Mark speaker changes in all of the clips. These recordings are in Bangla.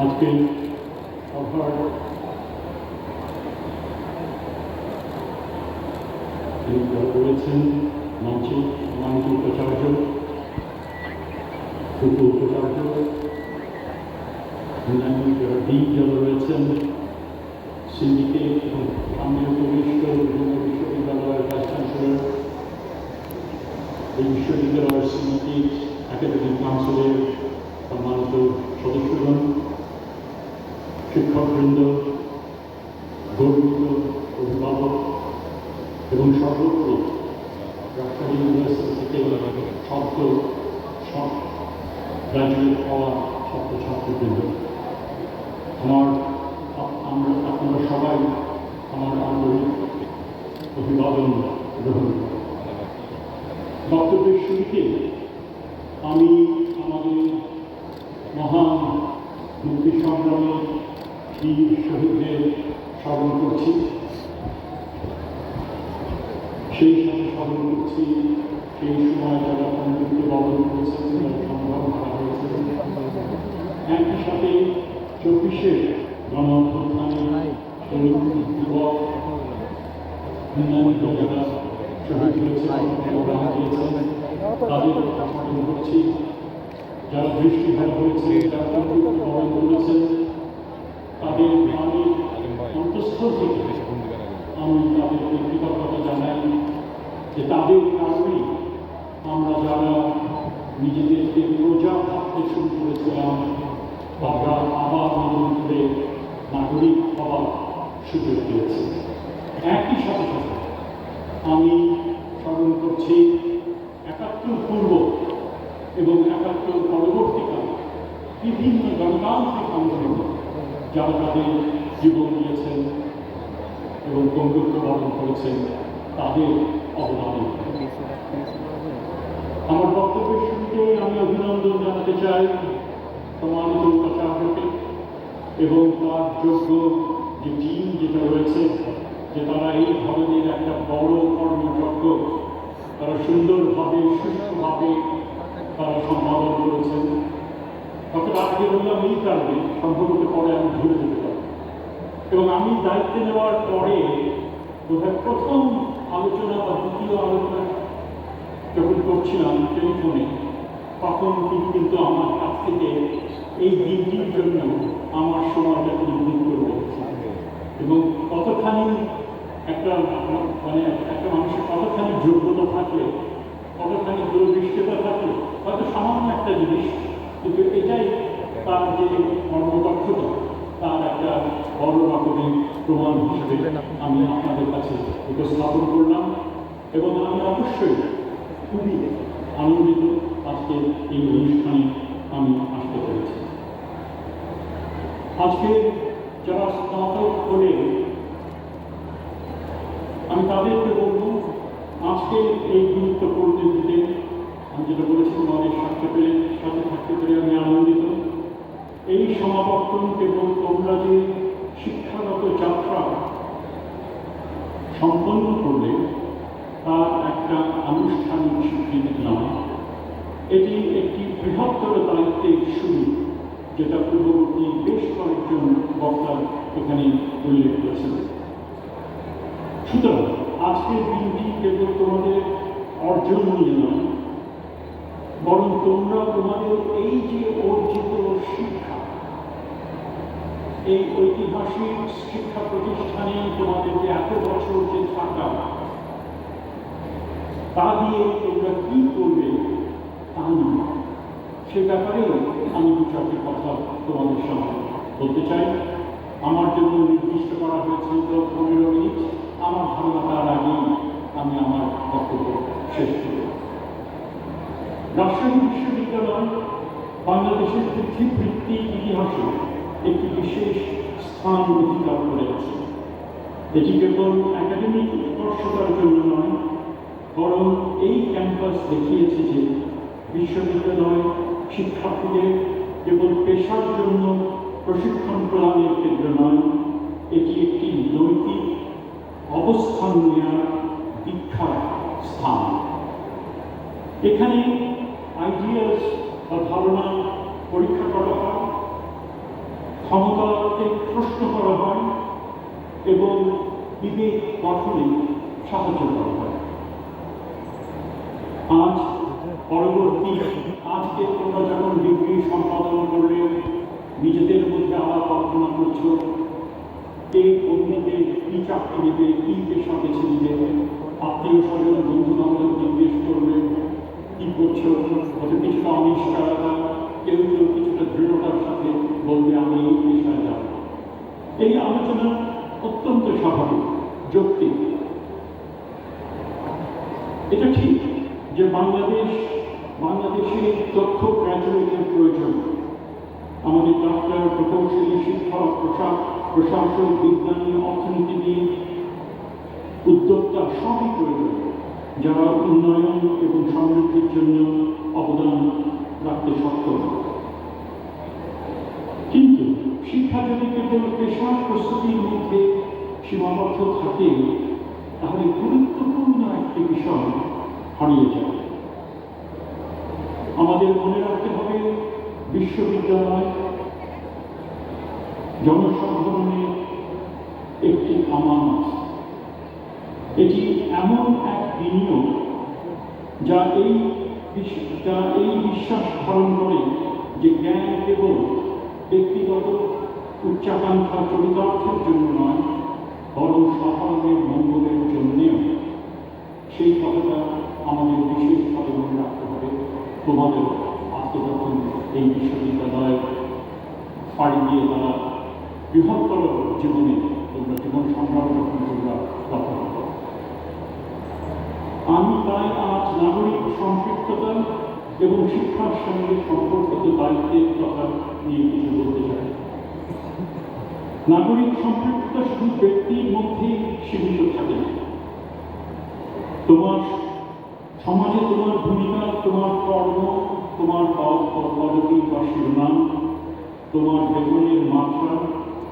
Speaker 1: আজকে সভার রয়েছেন মঞ্চে সম্মানিত উপাচার্য, উপ উপাচার্য, অন্যান্য যারা ডিন যারা রয়েছেন, সিন্ডিকেট এবং স্থানীয় কনিষ্ঠ বিভিন্ন বিশ্ববিদ্যালয়ের ভাইস চ্যান্সেলর, এই বিশ্ববিদ্যালয়ের সিন্ডিকেট একাডেমিক কাউন্সিলের সম্মানিত সদস্যগণ, শিক্ষকবৃন্দ, গর্বিত অভিভাবক এবং সর্বোপরি রাজশাহী ইউনিভার্সিটি থেকে সব গ্রাজুয়েট হওয়া ছাত্রছাত্রীবৃন্দ, আপনারা সবাই আমার আন্তরিক অভিবাদন গ্রহণ করেন। বক্তব্যের শুরুতে আমি আমাদের মহান মুক্তি সংগ্রামে বীর শহীদদের স্মরণ করছি, সেই সাথে স্মরণ করছি সেই সময় যারা সংযুক্ত বরণ করেছেন, যারা সংগ্রাম করা হয়েছে। একই সাথে 24-এর গণ-অভ্যুত্থানে শহীদ যুবক অন্যান্য যারা শহীদ হয়েছেন, তাদের স্মরণ করছি। যারা দৃষ্টিঘাত হয়েছে, যারা বরণ করেছেন, তাদের প্রাণের অন্তঃস্থল থেকে আমি তাদেরকে কৃতজ্ঞতা জানাই যে তাদের কারণেই আমরা যারা নিজেদেরকে প্রজা ভাবতে শুরু করেছিলাম, তারা আবার নতুন করে নাগরিক হওয়ার সুযোগ পেয়েছে। একই সাথে সাথে আমি স্মরণ করছি ৭১ পূর্ব এবং ৭১ পরবর্তীকালে বিভিন্ন গণতান্ত্রিক আন্দোলনে যারা তাদের জীবন দিয়েছেন এবং বন্ধুত্ব বরণ করেছেন, তাদের অবদান। আমার বক্তব্যের শুরুতে আমি অভিনন্দন জানাতে চাই সম্মানিত উপাচার্যকে এবং তার যোগ্য যে টিম যেটা রয়েছে, যে তারা এই ধরনের একটা বড় কর্মযজ্ঞ তারা সুন্দরভাবে সুষ্ঠুভাবে তারা সম্পাদন করেছেন। কথাটা আগে বললাম এই কারণে, সম্ভবত পরে আমি ভুলে যেতে পারি। এবং আমি দায়িত্ব নেওয়ার পরে বোধহয় প্রথম আলোচনা বা দ্বিতীয় আলোচনা যখন করছিলাম টেলিফোনে, তখন তিনি কিন্তু আমার কাছ থেকে এই দিনটির জন্য আমার সময়টা তিনি দিন করে রেখেছেন। এবং কতখানি একটা মানুষের কতখানি যোগ্যতা থাকলে, কতখানি দূরদৃষ্টতা থাকলে, হয়তো সামান্য একটা জিনিস, কিন্তু এটাই তার যে কর্মদক্ষতা, তার একটা বড় রকমের প্রমাণ হিসেবে আমি আপনাদের কাছে উপস্থাপন করলাম। এবং আমি অবশ্যই খুবই আনন্দিত আজকে এই অনুষ্ঠানে আমি আসতে পেরেছি। আজকে যারা স্নাতক হলে আমি তাদেরকে বলব, আজকে এই গুরুত্বপূর্ণ দিনে আমি যেটা বলেছি তোমাদের সাথে থাকতে পেরে আমি আনন্দিত। এই সমাবর্তন কেবল তোমরা যে শিক্ষাগত যাত্রা সম্পন্ন করলে তার একটা আনুষ্ঠানিক স্বীকৃতি নয়, এটি একটি বৃহত্তর দায়িত্বের শুরু, যেটা পূর্ববর্তী বেশ কয়েকজন বক্তা এখানে উল্লেখ করেছেন। সুতরাং আজকের দিনটি কেবল তোমাদের অর্জন নিয়ে নয়, বরং তোমরা তোমাদের এই যে অর্জিত শিক্ষা, এই ঐতিহাসিক শিক্ষা প্রতিষ্ঠানে তোমাদের যে এত বছর যে থাকা, তা দিয়ে তোমরা কি করবে তা নয়, সে ব্যাপারেও আমি দু চারটি কথা তোমাদের সামনে বলতে চাই। আমার জন্য নির্দিষ্ট করা হয়েছে 15 মিনিট। আমার ধারণা তার আগেই আমি আমার বক্তব্য শেষ করব। রাজশাহী বিশ্ববিদ্যালয় বাংলাদেশের পৃথিবীভিত্তিক ইতিহাসে একটি বিশেষ স্থান অধিকার করে আছে। এটি কেবল একাডেমিক উৎকর্ষতার জন্য নয়, বরং এই ক্যাম্পাস দেখিয়েছে যে বিশ্ববিদ্যালয় শিক্ষার্থীদের কেবল পেশার জন্য প্রশিক্ষণ প্রদানের কেন্দ্র নয়, এটি একটি নৈতিক অবস্থান নেওয়ার দীক্ষার স্থান। এখানে আইডিয়াস বা ধারণা পরীক্ষা করা হয়, ক্ষমতাকে প্রশ্ন করা হয় এবং বিবেক গঠনে সাহায্য করা হয়। আজ পরবর্তী আজকে তোমরা যখন ডিগ্রি সম্পাদন করলে নিজেদের মধ্যে আলাপ আলোচনা করছো, কে অন্যদের কি চাকরি নেবে, কি পেশা বেছে নিবে, আত্মীয় স্বজন বন্ধু বান্ধব জিজ্ঞেস করবে কি করছো, হয়তো কিছুটা অনিশ্চয়তা, কেউ কেউ কিছুটা দৃঢ়তার সাথে বলবে আমি এই পেশায় যাব। এই আলোচনা অত্যন্ত স্বাভাবিক, যৌক্তিক। এটা ঠিক যে বাংলাদেশে দক্ষ গ্র্যাজুয়েটের প্রয়োজন। আমাদের ডাক্তার, প্রকৌশলী, শিক্ষক, প্রশাসক, বিজ্ঞানী, অর্থনীতিবিদ, উদ্যোক্তা সবই প্রয়োজন, যারা উন্নয়ন এবং সমৃদ্ধির জন্য অবদান রাখতে সক্ষম। কিন্তু শিক্ষা যদি কেবল পেশার প্রস্তুতির মধ্যে সীমাবদ্ধ থাকে, তাহলে গুরুত্বপূর্ণ একটি বিষয় হারিয়ে যায়। আমাদের মনে রাখতে হবে, বিশ্ববিদ্যালয় জনসাধারণের একটি আমানত। এটি এমন এক বিনিয়োগ যা এই বিশ্বাস ধারণ করে যে জ্ঞান কেবল ব্যক্তিগত উচ্চাকাঙ্ক্ষা চরিতার্থের জন্য নয়, বরং সাধারণের মঙ্গলের জন্যেও। সেই কথাটা আমাদের বিশেষভাবে মনে রাখতে হবে। তোমাদের আজকে যখন এই বিশ্ববিদ্যালয় পাড়ি দিয়ে তারা বৃহত্তর জীবনে তোমরা জীবন সংগ্রাম যখন তোমরা কথা বলো, আমি তাই আজ নাগরিক সম্পৃক্ততা এবং শিক্ষার সঙ্গে সম্পর্কিত দায়িত্বের কথা নিয়ে কিছু বলতে চাই। নাগরিক সম্পৃক্ততা শুধু ব্যক্তির মধ্যেই সীমিত থাকে না। তোমার সমাজে তোমার ভূমিকা, তোমার কর্ম, তোমার পদবী বা শিরোনাম, তোমার বেতনের মাত্রা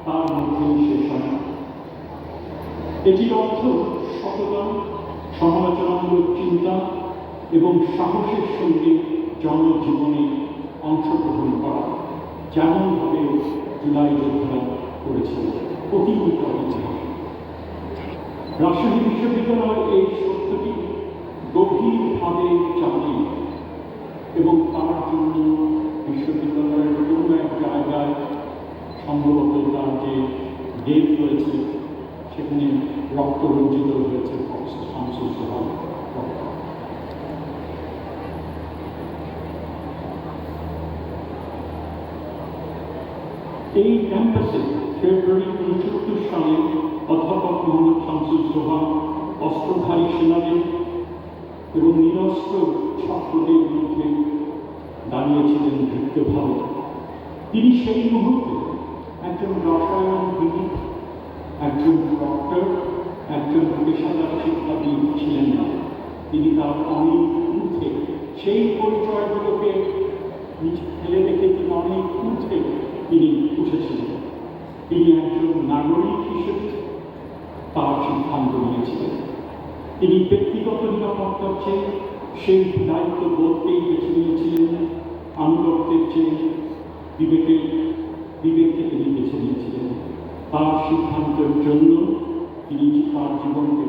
Speaker 1: তার মধ্যেই শেষ হয় না। এটির অর্থ সততা, সমালোচনামূলক চিন্তা এবং সাহসের সঙ্গে জনজীবনে অংশগ্রহণ করা, যেমনভাবে জুলাই যোদ্ধারা করেছিল। অতীত রাজশাহী বিশ্ববিদ্যালয় এই সত্যটি গভীরভাবে জানে এবং তার জন্য বিশ্ববিদ্যালয়ের কোনো এক জায়গায় সম্ভবত তার যে গেট রয়েছে সেখানে রক্তরঞ্জিত হয়েছে প্রফেসর শামসুল সোহাগ। এই ক্যাম্পাসে ফেব্রুয়ারি 1969 সালে অধ্যাপক মোহাম্মদ শামসুল সোহাগ অস্ত্রধারী সেনাদের এবং নিরস্ত্র ছাত্রদের মধ্যে দাঁড়িয়েছিলেন দৃঢ়ভাবে। তিনি সেই মুহূর্তে একজন রসায়নবিদ, একজন ডক্টর, একজন পেশাদার শিক্ষাবিদ ছিলেন না। তিনি তার অনেক ঊর্ধ্বে সেই পরিচয়গুলোকে ফেলে রেখে তিনি অনেক ঊর্ধ্বে তিনি উঠেছিলেন। তিনি একজন নাগরিক হিসেবে তার সিদ্ধান্ত নিয়েছিলেন। তিনি ব্যক্তিগত নিরাপত্তার চেয়ে সেই দায়িত্ব বোধকেই বেছে নিয়েছিলেন, আনুগত্যের চেয়ে বিবেককে তিনি বেছে নিয়েছিলেন। তার সিদ্ধান্তের জন্য তিনি তার জীবনকে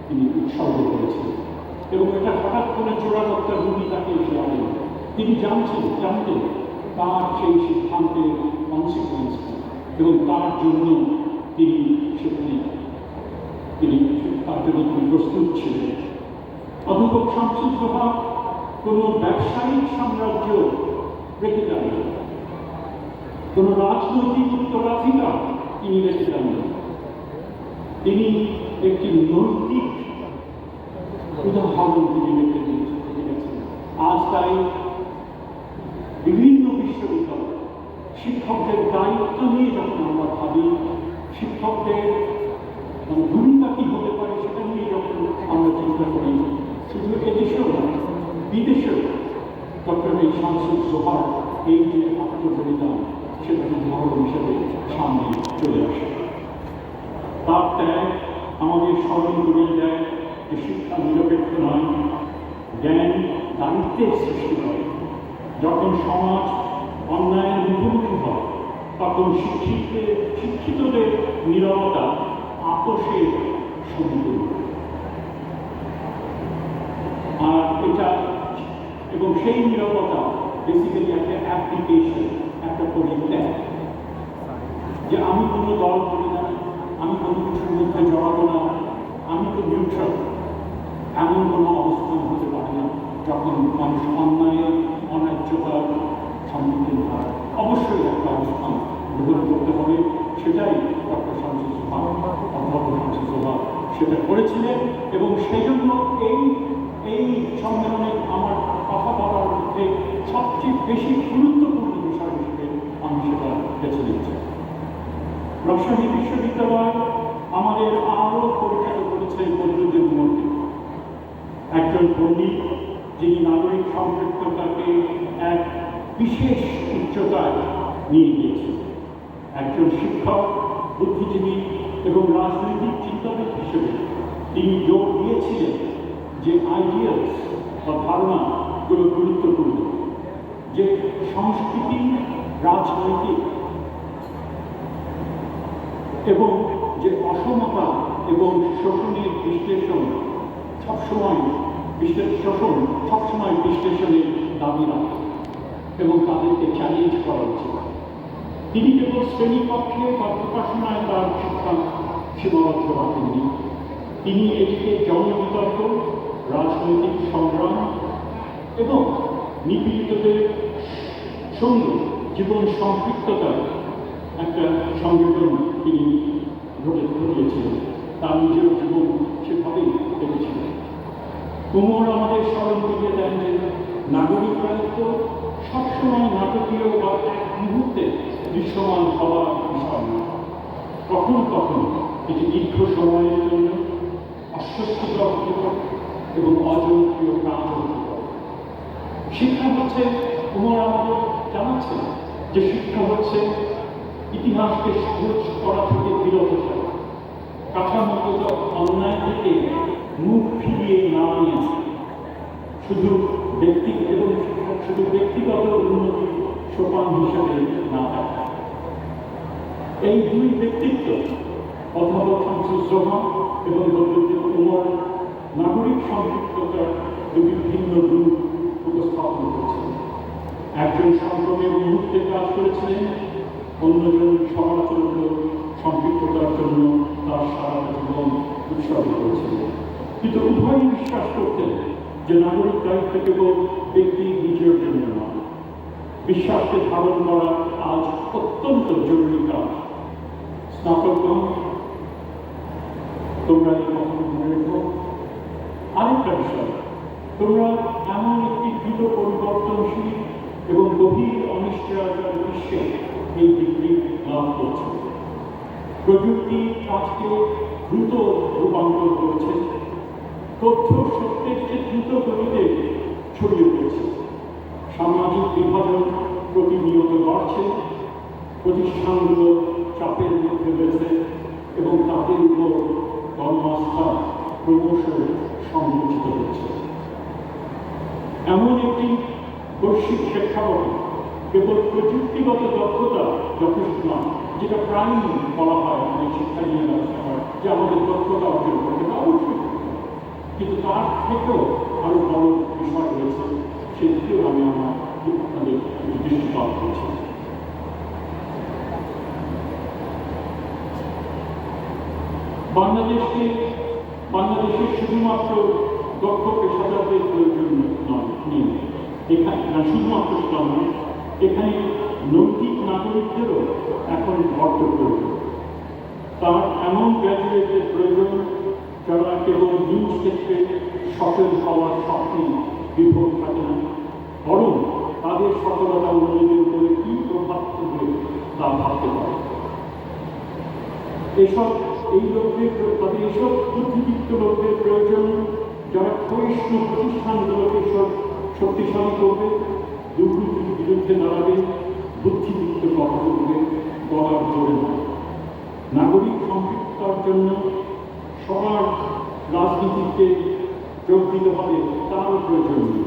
Speaker 1: তিনি উৎসর্গ করেছিলেন এবং এটা হঠাৎ করে চোরাগত্তা রুগী তাকে এসে আনেন। তিনি জানতেন তার সেই সিদ্ধান্তের কনসিকুয়েন্স এবং তার জন্য তিনি সেখানে তার জন্য তিনি প্রস্তুত ছিলেন। অধ্যাপক শামসুল সোহাগ কোনো ব্যবসায়িক সাম্রাজ্য রেখে যান, কোনো রাজনৈতিক উত্তরাধিকার তিনি রেখে যান। তিনি একটি নৈতিক উদাহরণ তিনি রেখে গেছেন। আজ তাই বিভিন্ন বিশ্ববিদ্যালয় শিক্ষকদের দায়িত্ব নিয়ে যখন আমরা ভাবি, শিক্ষকদের ভূমিকা কি হতে পারে সেটা নিয়ে যখন আমরা চিন্তা করি, শুধু এদেশেও না বিদেশেও ডক্টর এই শামসুল সোহাগ এই যে আত্মবলিদান সেটা উদাহরণ হিসেবে সামনে চলে আসে। তার ত্যাগ আমাদের স্মরণ করিয়ে দেয় যে শিক্ষা নিরপেক্ষ নয়, জ্ঞান দায়িত্বের সৃষ্টি করে। যখন সমাজ অন্যায়ের মুখোমুখি হয় তখন শিক্ষিতদের নীরবতা আপোষের সমতুল্য। আর এটা এবং সেই নীরবতা বেসিক্যালি একটা অ্যাপ্লিকেশন, একটা পরিত্যাগ, যে আমি কোনো দল করি না, আমি কোনো কিছুর মধ্যে জড়াবো না, আমি তো নিউট্রাল। এমন কোনো অবস্থান হতে পারে না যখন মানুষ অন্যায়ের অন্যায্যতার সম্মুখীন হয়। অবশ্যই একটা অবস্থান গ্রহণ করতে হবে, সেটাই ডক্টর শামসুজ্জোহা সেটা করেছিলেন। এবং সেই জন্য এই সম্মেলনে আমার কথা বলার মধ্যে সবচেয়ে বেশি গুরুত্বপূর্ণ বিষয় হিসেবে আমি সেটা বেছে নিচ্ছি। রাজশাহী বিশ্ববিদ্যালয় আমাদের আরও পরিচিত করেছে বন্ধুদের মধ্যে একজন পণ্ডিত, যিনি নাগরিক সম্পৃক্ততাকে এক বিশেষ উচ্চতায় নিয়ে গিয়েছেন। একজন শিক্ষক, বুদ্ধিজীবী এবং রাজনৈতিক চিন্তাবিদ হিসেবে তিনি যোগ দিয়েছিলেন যে আইডিয়ালস বা ধারণাগুলো গুরুত্বপূর্ণ, যে সংস্কৃতি রাজনৈতিক এবং যে অসমতা এবং শোষণের বিশ্লেষণ সবসময় বিশ্লেষণের দাবি রাখে এবং তাদেরকে চ্যালেঞ্জ করা উচিত। তিনি কেবল শ্রেণীকক্ষে বা প্রকাশনায় তার শিক্ষা সীমাবদ্ধ রাখেননি, তিনি এটিকে জনবিতর্ক, রাজনৈতিক সংগ্রাম এবং নিপীড়িতদের সঙ্গে জীবন সম্পৃক্ততার একটা সংযোজন তিনি ঘটিয়েছিলেন। তার নিজের জীবন সেভাবেই দেখেছিলেন। কুমোর আমাদের স্মরণ করিয়ে দেন যে নাগরিকরা তো সবসময় নাটকীয় বা এক মুহূর্তে দৃশ্যমান হওয়ার বিষয় না। কখনো কখনো এটি দীর্ঘ সময়ের জন্য অস্বস্তিকর হতে পারে এবং অজনপ্রিয় কাজ হতে পারে। শিক্ষা হচ্ছে, কুমোর আমাদের জানাচ্ছেন যে শিক্ষা হচ্ছে ইতিহাসকে সহজ করা থেকে বিরত থাকা, কাঠামোগত অন্যায় থেকে মুখ ফিরিয়ে না নিয়ে শুধু ব্যক্তিগত উন্নতির সোপান হিসেবে না দেখা। এই দুই ব্যক্তিত্ব অধ্যাপক শামসুজ্জোহা এবং বদরুদ্দীন উমর নাগরিক সম্পৃক্ততার দুটি ভিন্ন রূপ উপস্থাপন করেছেন। একজন সংগ্রামের মুহূর্তে কাজ করেছিলেন, অন্যজন সমালোচনা সম্পৃক্ততার জন্য তার সারা জীবন উৎসর্গ করেছিলেন। কিন্তু উভয়ই বিশ্বাস করতেন যে নাগরিক দায়িত্ব কেবল ব্যক্তির নিজের জন্য নয়, বিশ্বাসকে ধারণ করা আজ অত্যন্ত জরুরি কাজ। স্নাতকগণ, তোমরা এই কথা মনে রেখো। আরেকটা বিষয়, তোমরা এমন একটি দ্রুত পরিবর্তনশীল এবং গভীর অনিশ্চয়তার বিশ্বে এই ডিগ্রি লাভ করছে। প্রযুক্তি কাজকে দ্রুত রূপান্তর করেছে, তথ্য সত্যের চেয়ে দ্রুত গতিতে ছড়িয়ে পড়েছে, সামাজিক বিভাজন প্রতিনিয়ত বাড়ছে, প্রতিষ্ঠানগুলো চাপের মধ্যে রয়েছে এবং তাদের উপর কর্মস্থল ক্রমশ সংকুচিত হচ্ছে। এমন একটি বৈশ্বিক প্রেক্ষাপটে কেবল প্রযুক্তিগত দক্ষতা যথেষ্ট নয়, যেটা প্রায়ই বলা হয় অনেক শিক্ষা নিয়ে ব্যবস্থা হয় যে আমাদের দক্ষতা অর্জন করতে হবে, অবশ্যই, কিন্তু তার থেকেও আরো বড় বিষয় রয়েছে, সেদিকেও আমি আপনাদের দৃষ্টিপাত করছি। বাংলাদেশের শুধুমাত্র দক্ষ পেশাদারদের প্রয়োজন নেই, এখানে শুধুমাত্র সেটা নয়, এখানে নৈতিক নাগরিকদেরও এখন বড্ড প্রয়োজন। তার এমন গ্র্যাজুয়েটের প্রয়োজন যারা কেবল নিউজ ক্ষেত্রে সফল হওয়ার স্বপ্নে বিভোর থাকে না, বরং তাদের সফলতা অন্যদের উপরে কি প্রভাব ফেলবে তা ভাবতে পারে। এসব বুদ্ধিদীপ্ত লোকদের প্রয়োজন যারা ক্ষয়িষ্ণু প্রতিষ্ঠানগুলোকে শক্তিশালী করবে, দুর্নীতির বিরুদ্ধে দাঁড়াবে, বুদ্ধিদীপ্ত কথা বলবে, বলার জোরে নয়। নাগরিক সম্পৃক্ততার জন্য সবার রাজনীতিতে যোগ দিতে হবে, তারও প্রয়োজন নেই।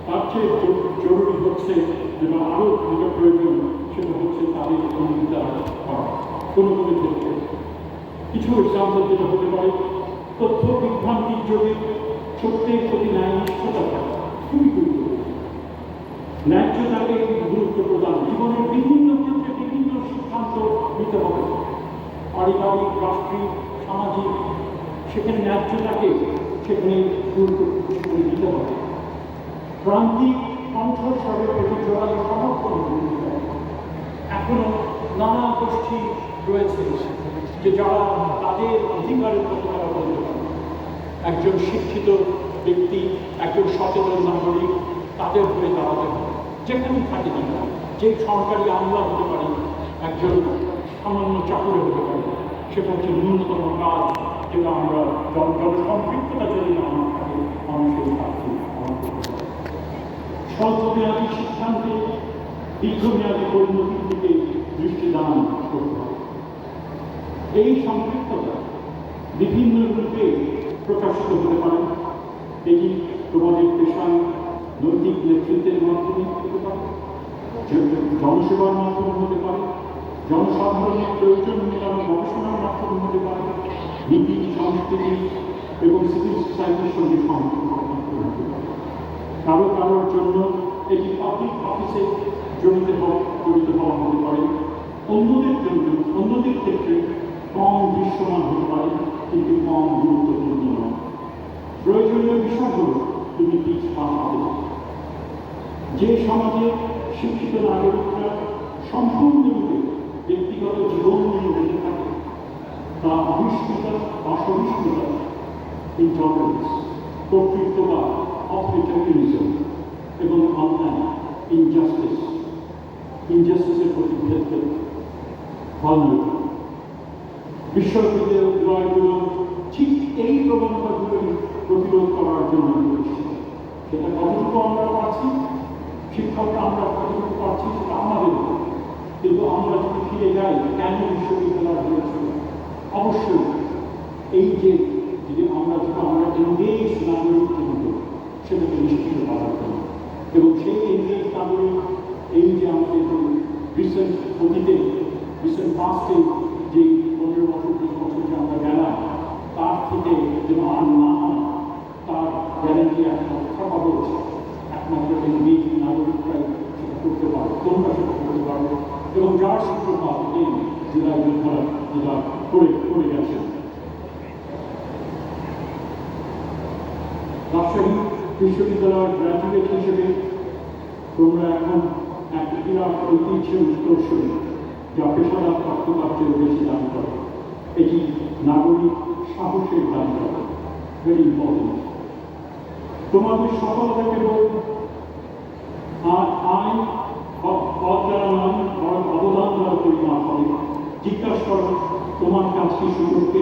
Speaker 1: তার চেয়ে জরুরি হচ্ছে যেটা আরও যেটা প্রয়োজন সেটা হচ্ছে তাদের অঙ্গীকার করা কোনো কোনো ক্ষেত্রে। কিছু এক্সাম্পল যেটা হতে পারে, তথ্য বিভ্রান্তির যোগে সত্যের প্রতি ন্যায়নিষ্ঠতা থাকা খুবই গুরুত্বপূর্ণ। ন্যায্যতাকে গুরুত্ব প্রদান, জীবনের বিভিন্ন ক্ষেত্রে বিভিন্ন সিদ্ধান্ত নিতে হবে, পারিবারিক, রাষ্ট্রিক, সামাজিক, সেখানে ন্যায্যতাকে সেখানে গুরুত্ব দিতে হবে। প্রান্তিক কণ্ঠস্বরের প্রতি জোরালো সমর্থন দিতে হবে। এখনো নানা গোষ্ঠী রয়েছে যে যারা তাদের অধিকারের কথা তারা বলতে পারে। একজন শিক্ষিত ব্যক্তি, একজন সচেতন নাগরিক, তাদের হয়ে দাঁড়াতে হবে যেখানেই থাকে না, যে সরকারি আমলা হতে পারে, একজন সামান্য চাকুরে হতে পারে। সেটা হচ্ছে ন্যূনতম কাজ যেটা আমরা জনসম্পৃক্ততা যদি না থাকে মানুষের কাছে স্বল্পমেয়াদী সিদ্ধান্তে দীর্ঘমেয়াদী পরিণতির দিকে দৃষ্টিদান করতে হবে। এই সম্পৃক্ততা বিভিন্ন রূপে প্রকাশিত হতে পারে। এটি তোমাদের পেশায় নৈতিক নেতৃত্বের মাধ্যমে হতে পারে, জনসেবার মাধ্যমে হতে পারে, জনসাধারণের প্রয়োজন মেটানো গবেষণার মাধ্যমে হতে পারে, নীতি, সংস্কৃতি এবং সিভিল সোসাইটির সঙ্গে সম্পর্ক মাধ্যমে হতে পারে। কারোর জন্য এটি পাবলিক অফিসে জড়িত হওয়া হতে পারে, অন্যদের ক্ষেত্রে কম দৃশ্যমান হতে পারে কিন্তু কম গুরুত্বপূর্ণ নয়। প্রয়োজনীয় বিষয় হল তুমি পিছ পা পাবে। যে সমাজে শিক্ষিত নাগরিকরা সম্পূর্ণরূপে ব্যক্তিগত জীবন নিয়ে বেঁচে থাকে তা অসহিষ্ণুতা, ইনটলারেন্স, কর্তৃত্ববাদ, অথরিটারিয়ানিজম এবং অন্যায়, ইনজাস্টিসের প্রতি ভালনারেবল। বিশ্ববিদ্যালয়গুলো ঠিক এই প্রবণতাগুলো প্রতিরোধ করার জন্য সেটা কতটুকু আমরা পাচ্ছি, শিক্ষকরা আমরা কতটুকু পাচ্ছি সেটা আমাদের, কিন্তু আমরা যদি ফিরে যাই কেন বিশ্ববিদ্যালয় হয়েছিল, অবশ্যই এই যে যদি আমরা এনগেজ নাগরিক কিন্তু সেটাকে নিশ্চিত করার জন্য, এবং সেই এনগেজ নাগরিক এই যে আমাদের রিসেন্ট অতীতে রিসেন্ট পাস্টে যে 15 বছর 20 বছর যে আমরা গেলাম তার থেকে যেন আর না হয় তার গ্যারেন্টি একটা রক্ষা পাবো। একমাত্র এনগেজ নাগরিকরাই সেটা করতে পারো, তোমরা সেটা করতে পারো, এবং যার সূত্রপাত এই জুলাই যোদ্ধারা যেটা করে গেছেন। রাজশাহী বিশ্ববিদ্যালয়ের গ্র্যাজুয়েট হিসেবে তোমরা এখন এক বিরাট ঐতিহ্যের উত্তরসূরি যা পেশাদার প্রাপ্তকার্যের বেশি দান করে। এটি নাগরিক সাহসের দান করে, ভেরি ইম্পর্টেন্ট। তোমাদের সফলতাকে আইন পদ দ্বারা নয় বরং অবদান দ্বারা পরিমাপ হবে। জিজ্ঞাসা করো তোমার কাজকে সুযোগকে